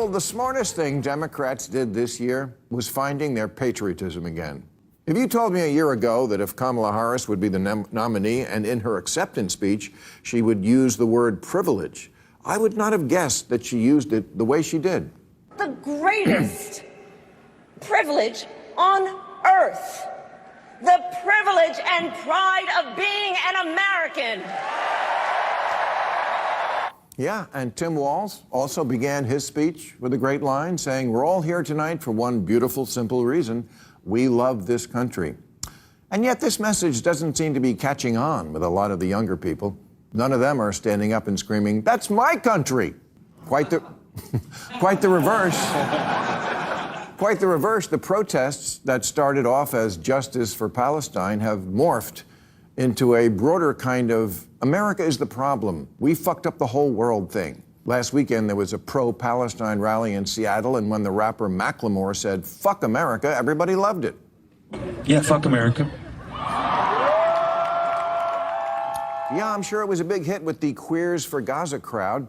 Bill, the smartest thing Democrats did this year was finding their patriotism again. If you told me a year ago that if Kamala Harris would be the nominee and in her acceptance speech she would use the word privilege, I would not have guessed that she used it the way she did. The greatest privilege on earth. The privilege and pride of being an American. Yeah, and Tim Walz also began his speech with a great line saying, "We're all here tonight for one beautiful, simple reason. We love this country." And yet this message doesn't seem to be catching on with a lot of the younger people. None of them are standing up and screaming, "That's my country!" Quite the reverse. Quite the reverse. The protests that started off as justice for Palestine have morphed into a broader kind of America is the problem. We fucked up the whole world thing. Last weekend, there was a pro-Palestine rally in Seattle, and when the rapper Macklemore said, "Fuck America," everybody loved it. Yeah, fuck America. Yeah, I'm sure it was a big hit with the Queers for Gaza crowd.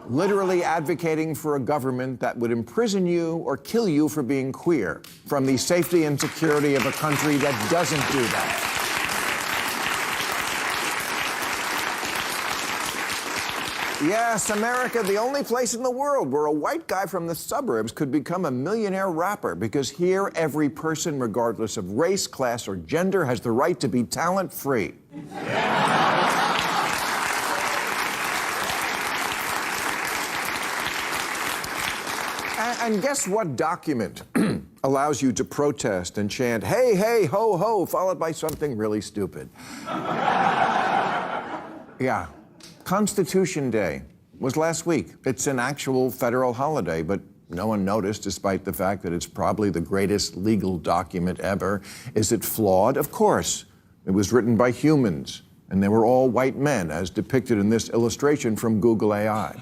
Literally advocating for a government that would imprison you or kill you for being queer, from the safety and security of a country that doesn't do that. Yes, America, the only place in the world where a white guy from the suburbs could become a millionaire rapper, because here every person, regardless of race, class, or gender, has the right to be talent-free. And guess what document allows you to protest and chant, "Hey, hey, ho, ho," followed by something really stupid? Yeah. Constitution Day was last week. It's an actual federal holiday, but no one noticed, despite the fact that it's probably the greatest legal document ever. Is it flawed? Of course. It was written by humans, and they were all white men, as depicted in this illustration from Google AI.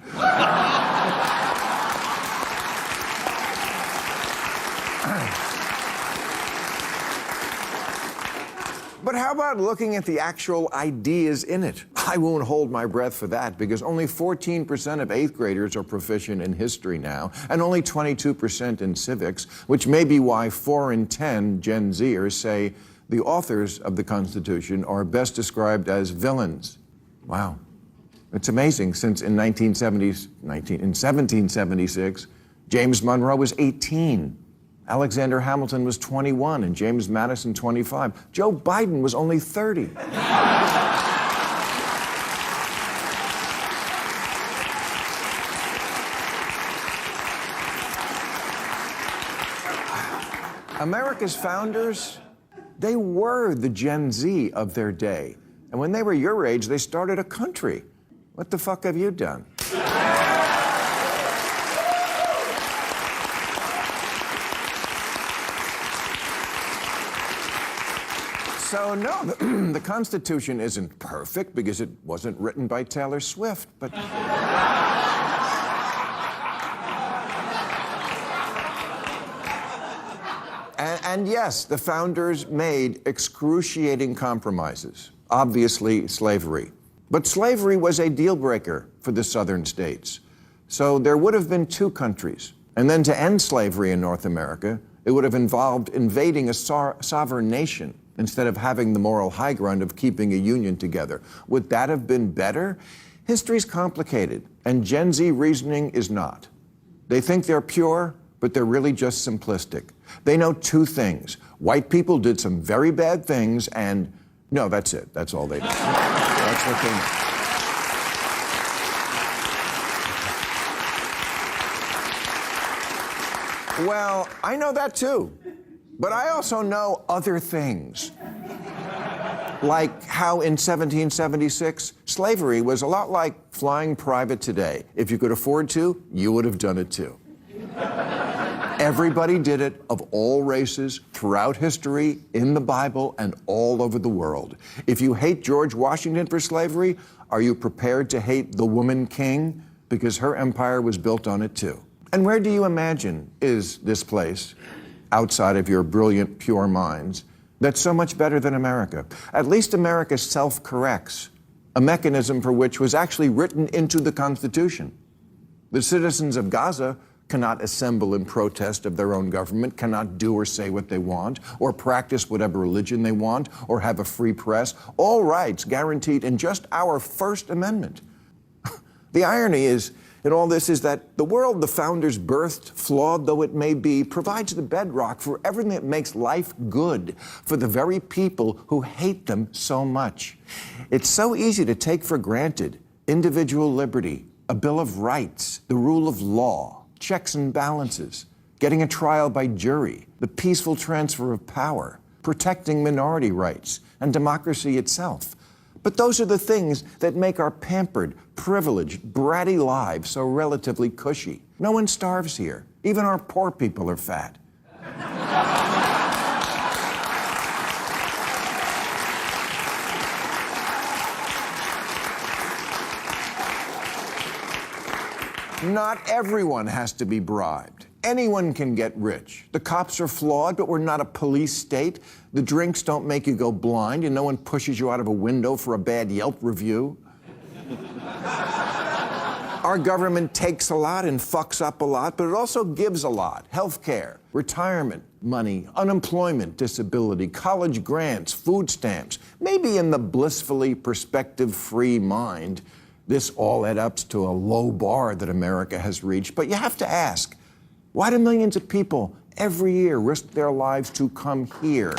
But how about looking at the actual ideas in it? I won't hold my breath for that, because only 14% of 8th graders are proficient in history now, and only 22% in civics, which may be why 4 in 10 Gen Zers say the authors of the Constitution are best described as villains. Wow. It's amazing, since in 1776, James Monroe was 18. Alexander Hamilton was 21 and James Madison 25. Joe Biden was only 30. America's founders, they were the Gen Z of their day. And when they were your age, they started a country. What the fuck have you done? So no, the Constitution isn't perfect because it wasn't written by Taylor Swift, but... And yes, the founders made excruciating compromises. Obviously, slavery. But slavery was a deal breaker for the southern states. So there would have been 2 countries. And then to end slavery in North America, it would have involved invading a sovereign nation instead of having the moral high ground of keeping a union together. Would that have been better? History's complicated, and Gen Z reasoning is not. They think they're pure, but they're really just simplistic. They know 2 things. White people did some very bad things, and no, that's it. That's all they know. That's what they know. Well, I know that too. But I also know other things. Like how in 1776, slavery was a lot like flying private today. If you could afford to, you would have done it too. Everybody did it, of all races, throughout history, in the Bible, and all over the world. If you hate George Washington for slavery, are you prepared to hate the woman king? Because her empire was built on it too. And where do you imagine is this place, outside of your brilliant, pure minds, that's so much better than America? At least America self-corrects. a mechanism for which was actually written into the Constitution. The citizens of Gaza cannot assemble in protest of their own government, cannot do or say what they want, or practice whatever religion they want, or have a free press. All rights guaranteed in just our First Amendment. The irony in all this is that the world the founders birthed, flawed though it may be, provides the bedrock for everything that makes life good for the very people who hate them so much. It's so easy to take for granted individual liberty, a Bill of Rights, the rule of law, checks and balances, getting a trial by jury, the peaceful transfer of power, protecting minority rights, and democracy itself. But those are the things that make our pampered, privileged, bratty lives so relatively cushy. No one starves here. Even our poor people are fat. Not everyone has to be bribed. Anyone can get rich. The cops are flawed, but we're not a police state. The drinks don't make you go blind, and no one pushes you out of a window for a bad Yelp review. Our government takes a lot and fucks up a lot, but it also gives a lot. Health care, retirement money, unemployment, disability, college grants, food stamps. Maybe in the blissfully perspective-free mind, this all adds up to a low bar that America has reached. But you have to ask, why do millions of people every year risk their lives to come here?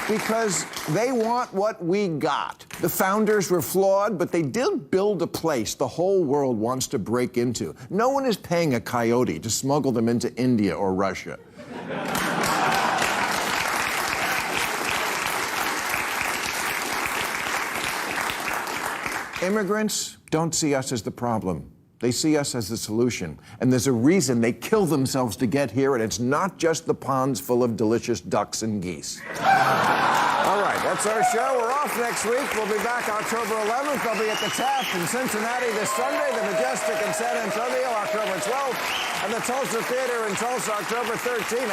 Because they want what we got. The founders were flawed, but they did build a place the whole world wants to break into. No one is paying a coyote to smuggle them into India or Russia. Immigrants don't see us as the problem. They see us as the solution. And there's a reason they kill themselves to get here, and it's not just the ponds full of delicious ducks and geese. All right, that's our show. We're off next week. We'll be back October 11th. I'll be at the Taft in Cincinnati this Sunday, the Majestic in San Antonio October 12th, and the Tulsa Theater in Tulsa October 13th.